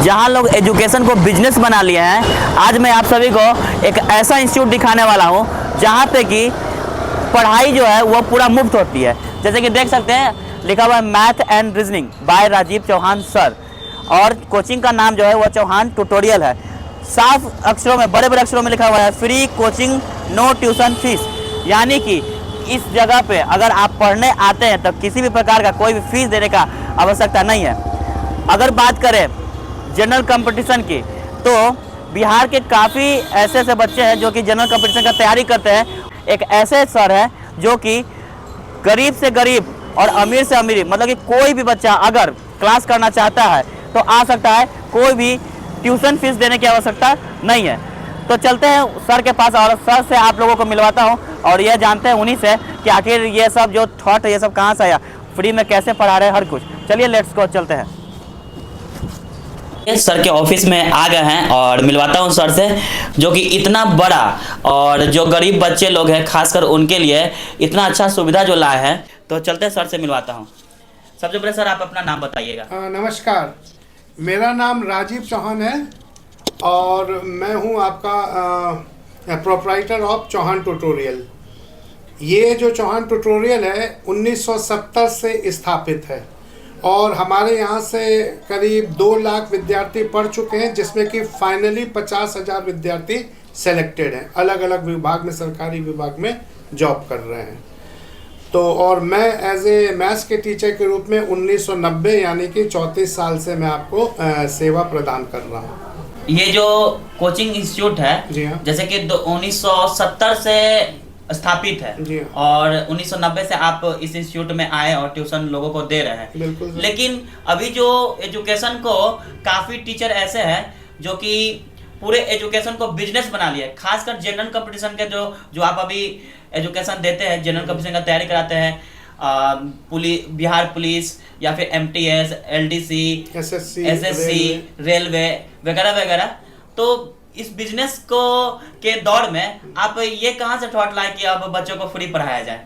जहां लोग एजुकेशन को बिजनेस बना लिए हैं। आज मैं आप सभी को एक ऐसा इंस्टीट्यूट दिखाने वाला हूं जहां पे कि पढ़ाई जो है वो पूरा मुफ्त होती है। जैसे कि देख सकते हैं लिखा हुआ है math and reasoning by Rajiv Chauhan sir, और कोचिंग का नाम जो है वो चौहान ट्यूटोरियल है। साफ अक्षरों में, बड़े बड़े अक्षरों में लिखा हुआ है free coaching no tuition fees, यानी कि इस जगह पे अगर आप पढ़ने आते हैं तो किसी भी प्रकार का कोई भी फीस देने का आवश्यकता नहीं है। अगर बात करें जनरल कंपटीशन की, तो बिहार के काफ़ी ऐसे ऐसे बच्चे हैं जो कि जनरल कंपटीशन का तैयारी करते हैं। एक ऐसे सर हैं जो कि गरीब से गरीब और अमीर से अमीर, मतलब कि कोई भी बच्चा अगर क्लास करना चाहता है तो आ सकता है, कोई भी ट्यूशन फीस देने की आवश्यकता नहीं है। तो चलते हैं सर के पास और सर से आप लोगों को मिलवाता हूं और यह जानते हैं उन्हीं से कि आखिर ये सब जो थॉट है ये सब कहाँ से आया, फ्री में कैसे पढ़ा रहे हैं हर कुछ। चलिए लेट्स गो, चलते हैं। सर के ऑफिस में आ गए हैं और मिलवाता हूं सर से, जो कि इतना बड़ा और जो गरीब बच्चे लोग हैं खासकर उनके लिए इतना अच्छा सुविधा जो लाए हैं। तो चलते हैं सर से मिलवाता हूं। सबसे पहले सर आप अपना नाम बताइएगा। नमस्कार, मेरा नाम राजीव चौहान है और मैं हूं आपका प्रोप्राइटर ऑफ चौहान ट्यूटोरियल। ये जो चौहान ट्यूटोरियल है 1970 से स्थापित है और हमारे यहाँ से करीब 2 लाख विद्यार्थी पढ़ चुके हैं, जिसमें कि फाइनली 50,000 विद्यार्थी सेलेक्टेड हैं, अलग अलग विभाग में, सरकारी विभाग में जॉब कर रहे हैं। तो और मैं एज ए मैथ्स के टीचर के रूप में 1990 यानी कि 34 साल से मैं आपको सेवा प्रदान कर रहा हूँ। ये जो कोचिंग इंस्टीट्यूट है, जी हाँ, जैसे कि 1970 से स्थापित है, जी हाँ, और 1990 से आप इस इंस्टीट्यूट में आए और ट्यूशन लोगों को दे रहे हैं। बिल्कुल। लेकिन अभी जो एजुकेशन को काफ़ी टीचर ऐसे हैं जो कि पूरे एजुकेशन को बिजनेस बना लिया है। खासकर जनरल कंपटीशन के जो आप अभी एजुकेशन देते हैं, जनरल कंपटीशन का तैयारी कराते हैं, बिहार पुलिस या फिर MTS, LDC, SSC, रेलवे वगैरह वगैरह। तो इस बिजनेस को के दौर में आप ये कहाँ से थॉट लाए कि अब बच्चों को फ्री पढ़ाया जाए?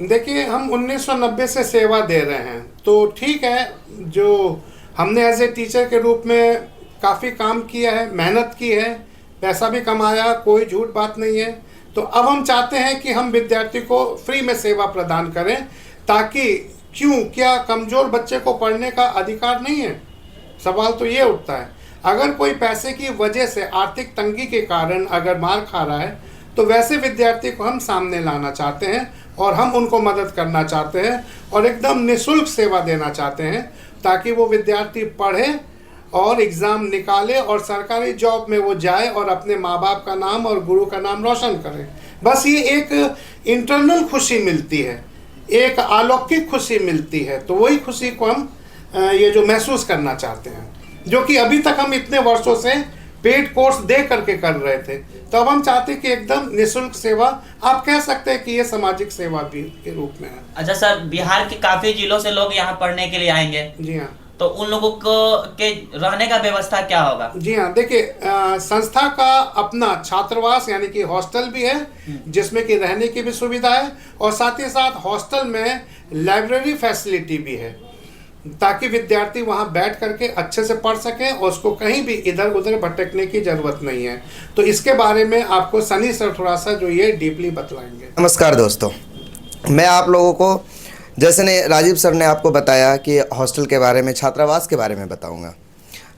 देखिए, हम 1990 से सेवा दे रहे हैं तो ठीक है, जो हमने एज ए टीचर के रूप में काफ़ी काम किया है, मेहनत की है, पैसा भी कमाया, कोई झूठ बात नहीं है। तो अब हम चाहते हैं कि हम विद्यार्थी को फ्री में सेवा प्रदान करें, ताकि क्या कमज़ोर बच्चे को पढ़ने का अधिकार नहीं है? सवाल तो ये उठता है। अगर कोई पैसे की वजह से, आर्थिक तंगी के कारण अगर मार खा रहा है, तो वैसे विद्यार्थी को हम सामने लाना चाहते हैं और हम उनको मदद करना चाहते हैं और एकदम निःशुल्क सेवा देना चाहते हैं, ताकि वो विद्यार्थी पढ़े और एग्ज़ाम निकाले और सरकारी जॉब में वो जाए और अपने माँ बाप का नाम और गुरु का नाम रोशन करे। बस ये एक इंटरनल खुशी मिलती है, एक अलौकिक खुशी मिलती है। तो वही खुशी को हम ये जो महसूस करना चाहते हैं, जो कि अभी तक हम इतने वर्षों से पेड कोर्स दे करके कर रहे थे, तो अब हम चाहते हैं कि एकदम निःशुल्क सेवा, आप कह सकते हैं कि ये सामाजिक सेवा भी के रूप में है। अच्छा सर, बिहार के काफ़ी जिलों से लोग यहाँ पढ़ने के लिए आएंगे। जी हाँ। तो उन लोगों को के रहने का व्यवस्था क्या होगा? जी हाँ, देखिए, संस्था का अपना छात्रावास यानी कि हॉस्टल भी है, जिसमें कि रहने की भी सुविधा है, और साथ ही साथ हॉस्टल में लाइब्रेरी फैसिलिटी भी है, ताकि विद्यार्थी वहाँ बैठ करके अच्छे से पढ़ सके और उसको कहीं भी इधर उधर भटकने की ज़रूरत नहीं है। तो इसके बारे में आपको सनी सर थोड़ा सा जो ये डीपली बतलाएंगे। नमस्कार दोस्तों, मैं आप लोगों को जैसे ने राजीव सर ने आपको बताया कि हॉस्टल के बारे में, छात्रावास के बारे में बताऊंगा।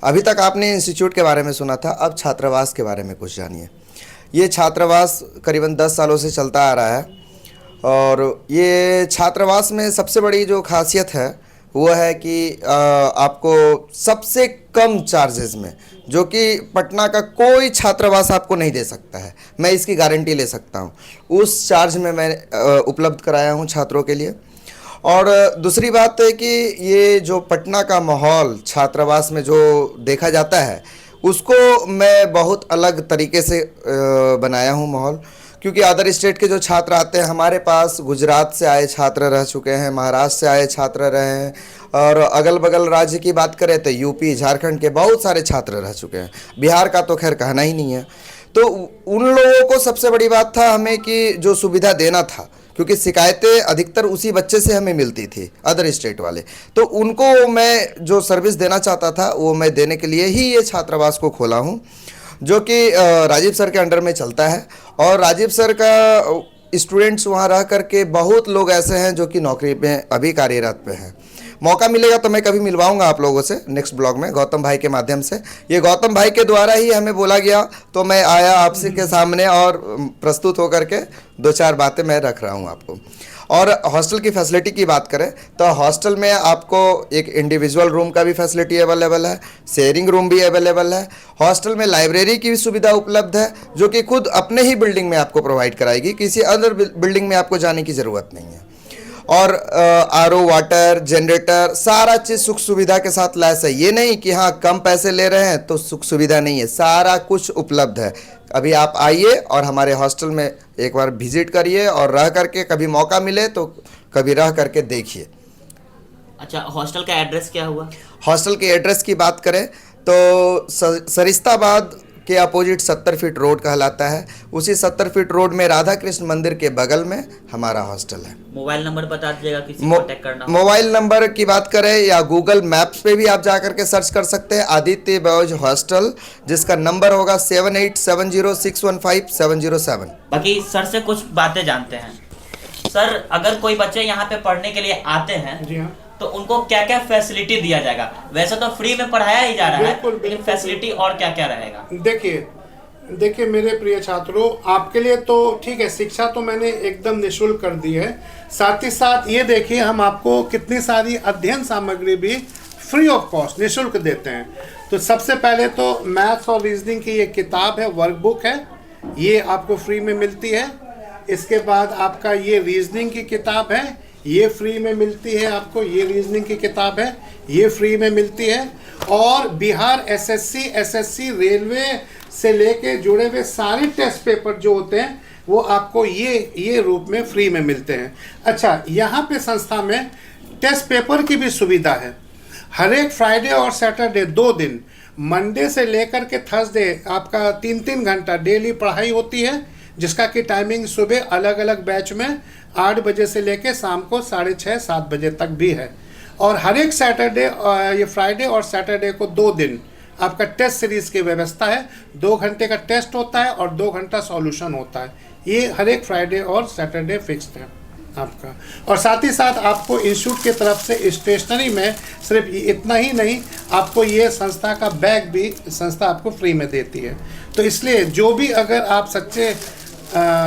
अभी तक आपने इंस्टीट्यूट के बारे में सुना था, अब छात्रावास के बारे में कुछ जानिए। ये छात्रावास करीबन 10 सालों से चलता आ रहा है और ये छात्रावास में सबसे बड़ी जो खासियत है वो है कि आपको सबसे कम चार्जेस में, जो कि पटना का कोई छात्रावास आपको नहीं दे सकता है, मैं इसकी गारंटी ले सकता हूँ, उस चार्ज में मैं उपलब्ध कराया हूँ छात्रों के लिए। और दूसरी बात है कि ये जो पटना का माहौल छात्रावास में जो देखा जाता है, उसको मैं बहुत अलग तरीके से बनाया हूँ माहौल, क्योंकि अदर स्टेट के जो छात्र आते हैं हमारे पास, गुजरात से आए छात्र रह चुके हैं, महाराष्ट्र से आए छात्र रहे हैं, और अगल बगल राज्य की बात करें तो यूपी, झारखंड के बहुत सारे छात्र रह चुके हैं, बिहार का तो खैर कहना ही नहीं है। तो उन लोगों को सबसे बड़ी बात था हमें कि जो सुविधा देना था, क्योंकि शिकायतें अधिकतर उसी बच्चे से हमें मिलती थी, अदर स्टेट वाले। तो उनको मैं जो सर्विस देना चाहता था वो मैं देने के लिए ही ये छात्रावास को खोला हूँ, जो कि राजीव सर के अंडर में चलता है। और राजीव सर का स्टूडेंट्स वहाँ रह करके बहुत लोग ऐसे हैं जो कि नौकरी में अभी कार्यरत पे हैं। मौका मिलेगा तो मैं कभी मिलवाऊंगा आप लोगों से नेक्स्ट ब्लॉग में, गौतम भाई के माध्यम से। ये गौतम भाई के द्वारा ही हमें बोला गया तो मैं आया आपसे के सामने और प्रस्तुत होकर के 2-4 बातें मैं रख रहा हूँ आपको। और हॉस्टल की फैसिलिटी की बात करें तो हॉस्टल में आपको एक इंडिविजुअल रूम का भी फैसिलिटी अवेलेबल है, शेयरिंग रूम भी अवेलेबल है। हॉस्टल में लाइब्रेरी की भी सुविधा उपलब्ध है, जो कि खुद अपने ही बिल्डिंग में आपको प्रोवाइड कराएगी, किसी अदर बिल्डिंग में आपको जाने की ज़रूरत नहीं है। और आरओ वाटर, जनरेटर, सारा चीज़ सुख सुविधा के साथ लैस है। ये नहीं कि हाँ कम पैसे ले रहे हैं तो सुख सुविधा नहीं है, सारा कुछ उपलब्ध है। अभी आप आइए और हमारे हॉस्टल में एक बार विजिट करिए और रह करके, कभी मौका मिले तो कभी रह करके देखिए। अच्छा, हॉस्टल का एड्रेस क्या हुआ? हॉस्टल के एड्रेस की बात करें तो सरिस्ताबाद के अपोजिट 70 फीट रोड कहलाता है। उसी 70 फीट रोड में राधा कृष्ण मंदिर के बगल में हमारा हॉस्टल है। मोबाइल नंबर बता दीजिएगा किसी को कॉन्टैक्ट करना हो। मोबाइल नंबर की बात करें या गूगल मैप्स पे भी आप जा करके सर्च कर सकते हैं, आदित्य बॉयज हॉस्टल, जिसका नंबर होगा 7870615707। बाकी सर से कुछ बातें जानते हैं। सर, अगर कोई बच्चे यहाँ पे पढ़ने के लिए आते हैं जी हाँ, तो उनको क्या क्या फैसिलिटी दिया जाएगा? वैसे तो फ्री में पढ़ाया ही जा रहा है, लेकिन फैसिलिटी और क्या क्या रहेगा? देखिए मेरे प्रिय छात्रों, आपके लिए तो ठीक है, शिक्षा तो मैंने एकदम निःशुल्क कर दी है। साथ ही साथ ये देखिए, हम आपको कितनी सारी अध्ययन सामग्री भी फ्री ऑफ कॉस्ट निःशुल्क देते हैं। तो सबसे पहले तो मैथ्स और रीजनिंग की ये किताब है, वर्कबुक है, ये आपको फ्री में मिलती है। इसके बाद आपका ये रीजनिंग की किताब है, ये फ्री में मिलती है आपको। ये रीजनिंग की किताब है, ये फ्री में मिलती है। और बिहार एसएससी रेलवे से लेके जुड़े हुए सारे टेस्ट पेपर जो होते हैं वो आपको ये रूप में फ्री में मिलते हैं। अच्छा, यहाँ पे संस्था में टेस्ट पेपर की भी सुविधा है। हर एक फ्राइडे और सैटरडे 2 दिन, मंडे से लेकर के थर्सडे आपका 3-3 घंटा डेली पढ़ाई होती है, जिसका कि टाइमिंग सुबह अलग अलग बैच में 8 बजे से लेकर शाम को 6:30-7 बजे तक भी है। और हर एक सैटरडे, ये फ्राइडे और सैटरडे को 2 दिन आपका टेस्ट सीरीज की व्यवस्था है। 2 घंटे का टेस्ट होता है और 2 घंटा सॉल्यूशन होता है। ये हर एक फ्राइडे और सैटरडे फिक्स्ड है आपका। और साथ ही साथ आपको इंस्टीट्यूट की तरफ से स्टेशनरी में सिर्फ इतना ही नहीं, आपको ये संस्था का बैग भी संस्था आपको फ्री में देती है। तो इसलिए जो भी अगर आप सच्चे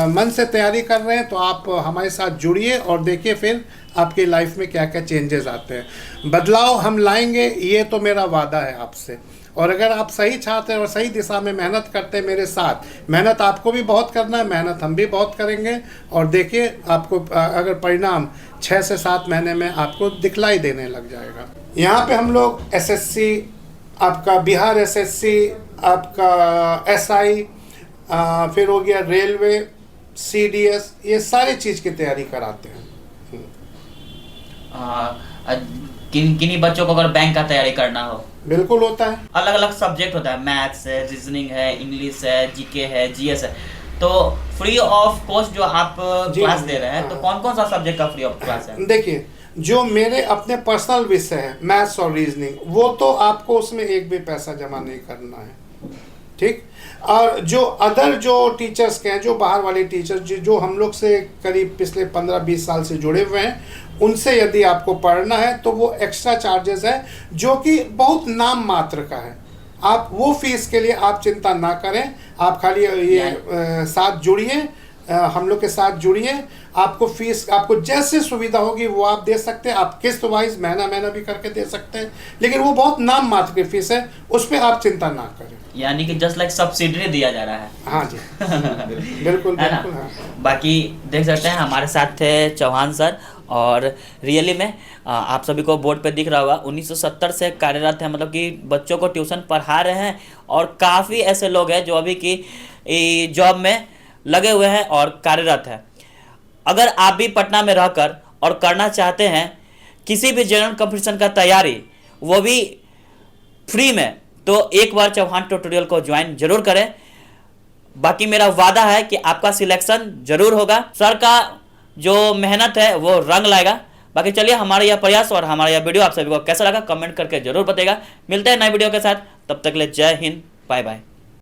मन से तैयारी कर रहे हैं तो आप हमारे साथ जुड़िए और देखिए फिर आपकी लाइफ में क्या क्या चेंजेस आते हैं। बदलाव हम लाएंगे, ये तो मेरा वादा है आपसे। और अगर आप सही चाहते हैं और सही दिशा में मेहनत करते हैं मेरे साथ, मेहनत आपको भी बहुत करना है, मेहनत हम भी बहुत करेंगे। और देखिए आपको अगर परिणाम 6 से 7 महीने में आपको दिखलाई देने लग जाएगा। यहाँ पे हम लोग एसएससी, आपका बिहार एसएससी, आपका एसआई, फिर हो गया रेलवे, सीडीएस, ये सारी चीज़ की तैयारी कराते हैं। किन्हीं बच्चों को अगर बैंक का तैयारी करना हो? बिल्कुल होता है। अलग अलग सब्जेक्ट होता है, मैथ्स है, रीजनिंग है, इंग्लिश है, जीके है, जीएस है। तो फ्री ऑफ कॉस्ट जो आप क्लास दे रहे हैं, तो कौन कौन सा सब्जेक्ट का फ्री ऑफ क्लास है? देखिए, जो मेरे अपने पर्सनल विषय है मैथ्स और रीजनिंग, वो तो आपको उसमें एक भी पैसा जमा नहीं करना है, ठीक। और जो अदर जो टीचर्स के हैं, जो बाहर वाले टीचर्स जो हम लोग से करीब पिछले 15-20 साल से जुड़े हुए हैं, उनसे यदि आपको पढ़ना है तो वो एक्स्ट्रा चार्जेस है, जो कि बहुत नाम मात्र का है। आप वो फीस के लिए आप चिंता ना करें, आप खाली ये साथ जुड़िए, हम लोग के साथ जुड़िए। आपको फीस, आपको जैसे सुविधा होगी वो आप दे सकते हैं। आप किस्त वाइज महीना भी करके दे सकते हैं, लेकिन वो बहुत नाम मात्र की फीस है, उस पर आप चिंता ना करें। यानी कि जस्ट लाइक सब्सिडी दिया जा रहा है। हाँ जी बिल्कुल बिल्कुल। हाँ। बाकी देख सकते हैं हमारे साथ थे चौहान सर, और रियली में आप सभी को बोर्ड पे दिख रहा होगा 1970 से कार्यरत है, मतलब कि बच्चों को ट्यूशन पढ़ा रहे हैं। और काफ़ी ऐसे लोग हैं जो अभी की जॉब में लगे हुए हैं और कार्यरत है। अगर आप भी पटना में रहकर और करना चाहते हैं किसी भी जनरल कंपटीशन का तैयारी, वो भी फ्री में, तो एक बार चौहान ट्यूटोरियल को ज्वाइन जरूर करें। बाकी मेरा वादा है कि आपका सिलेक्शन जरूर होगा। सर का जो मेहनत है वो रंग लाएगा। बाकी चलिए, हमारा यह प्रयास और हमारा यह वीडियो आप सभी को कैसा लगा कमेंट करके जरूर बताइएगा। मिलते हैं नए वीडियो के साथ, तब तक के लिए जय हिंद, बाय बाय।